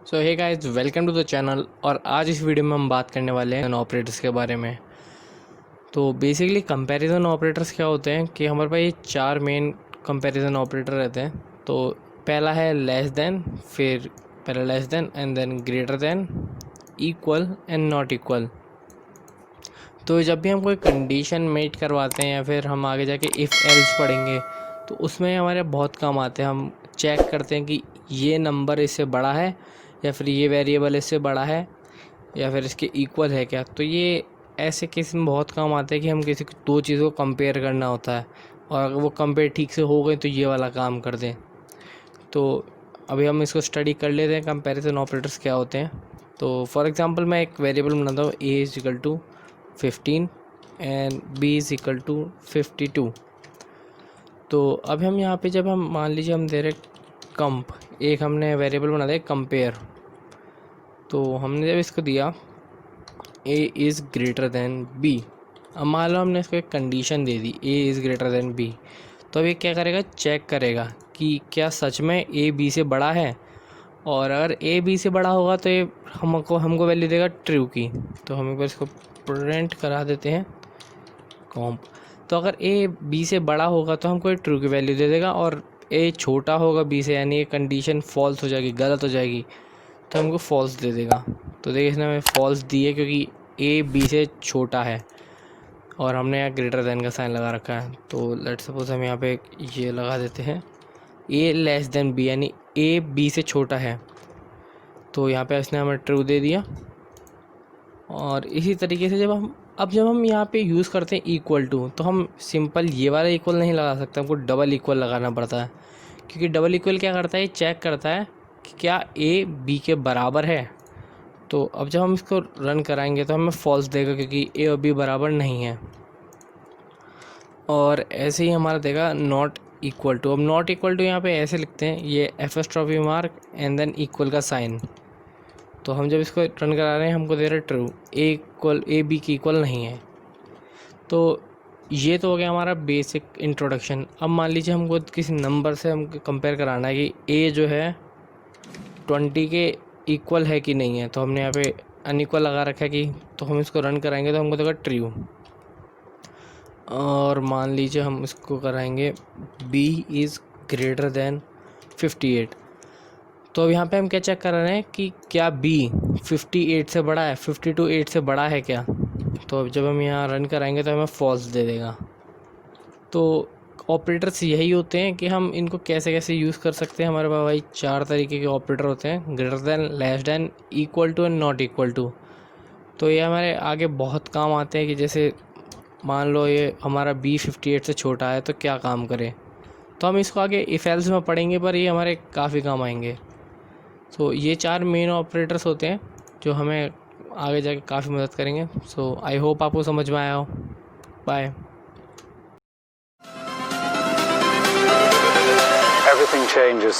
So hey guys, welcome to the channel. और आज इस वीडियो में हम बात करने वाले हैं ऑपरेटर्स के बारे में। तो बेसिकली कंपैरिजन ऑपरेटर्स क्या होते हैं कि हमारे पास ये चार मेन कंपैरिजन ऑपरेटर रहते हैं। तो पहला है लेस देन, फिर पहला less than and then greater than, equal and not equal. तो जब भी हम कोई कंडीशन मेट करवाते हैं या फिर हम आगे जाके इफ़ एल्स पढ़ेंगे तो उसमें हमारे बहुत काम आते हैं। हम चेक करते हैं कि ये नंबर इससे बड़ा है या फिर ये वेरिएबल इससे बड़ा है या फिर इसके इक्वल है क्या। तो ये ऐसे केस में बहुत काम आते हैं कि हम किसी दो चीज़ों को कंपेयर करना होता है और अगर वो कंपेयर ठीक से हो गई तो ये वाला काम कर दें। तो अभी हम इसको स्टडी कर लेते हैं कंपैरिजन ऑपरेटर्स क्या होते हैं। तो फॉर एग्जांपल मैं एक वेरिएबल बनाता हूँ a is equal to 15 and b is equal to 52। तो अब हम यहाँ पे जब हम मान लीजिए हम दे रहे कंप, एक हमने वेरिएबल बना दिया कंपेयर। तो हमने जब इसको दिया a is greater than b, अब मान लो हमने इसको एक condition they the a is greater than b। तो अब ये क्या करेगा, चेक करेगा कि क्या सच में a b से बड़ा है। और अगर a b से बड़ा होगा तो ये हमको वैल्यू देगा ट्रू की। तो हम एक बार इसको प्रिंट करा देते हैं कॉम्प। तो अगर a b से बड़ा होगा तो हमको ट्रू की वैल्यू दे देगा, और a छोटा होगा b से यानी ये कंडीशन फॉल्स हो जाएगी, गलत हो जाएगी, तो हमको फॉल्स दे देगा। तो देखिए इसने हमें फॉल्स दी है क्योंकि a b से छोटा है और हमने यहाँ ग्रेटर देन का साइन लगा रखा है। तो लेट सपोज हम यहाँ पे ये लगा देते हैं a लेस देन b यानी a b से छोटा है। तो यहाँ पे इसने हमें ट्रू दे दिया। और इसी तरीके से जब हम यहाँ पे यूज़ करते हैं इक्वल टू, तो हम सिंपल ये वाला इक्वल नहीं लगा सकते, हमको डबल इक्वल लगाना पड़ता है। क्योंकि डबल इक्वल क्या करता है, चेक करता है कि क्या a b के बराबर है। तो अब जब हम इसको रन कराएंगे तो हमें फॉल्स देगा क्योंकि a और b बराबर नहीं है। और ऐसे ही हमारा देगा नॉट इक्वल टू। अब नॉट इक्वल टू यहाँ पे ऐसे लिखते हैं, ये apostrophe mark and than equal का साइन। तो हम जब इसको रन करा रहे हैं हमको दे रहा है ट्रू, ए बी की इक्वल नहीं है। तो ये तो हो गया हमारा बेसिक इंट्रोडक्शन। अब मान लीजिए हमको किसी नंबर से हम कंपेयर कराना है कि ए जो है 20 के इक्वल है कि नहीं है। तो हमने यहाँ पे अनइक्वल लगा रखा है कि, तो हम इसको रन कराएंगे तो हमको देगा ट्रू। और मान लीजिए हम इसको कराएंगे b इज़ ग्रेटर देन 58। तो अब यहाँ पे हम क्या चेक कर रहे हैं कि क्या b 58 से बड़ा है, 52 8 से बड़ा है क्या। तो अब जब हम यहाँ रन कराएंगे तो हमें फॉल्स दे देगा। तो ऑपरेटर्स यही होते हैं कि हम इनको कैसे कैसे यूज़ कर सकते हैं। हमारे पास भाई चार तरीके के ऑपरेटर होते हैं, greater than, less than, equal to and not equal to. तो ये हमारे आगे बहुत काम आते हैं कि जैसे मान लो ये हमारा b 58 से छोटा है तो क्या काम करे। तो हम इसको आगे इफ एल्स में पढ़ेंगे पर ये हमारे काफ़ी काम आएंगे। तो ये चार मेन ऑपरेटर्स होते हैं जो हमें आगे जाके काफ़ी मदद करेंगे। सो आई होप आपको समझ में आया हो। बाय। Everything changes.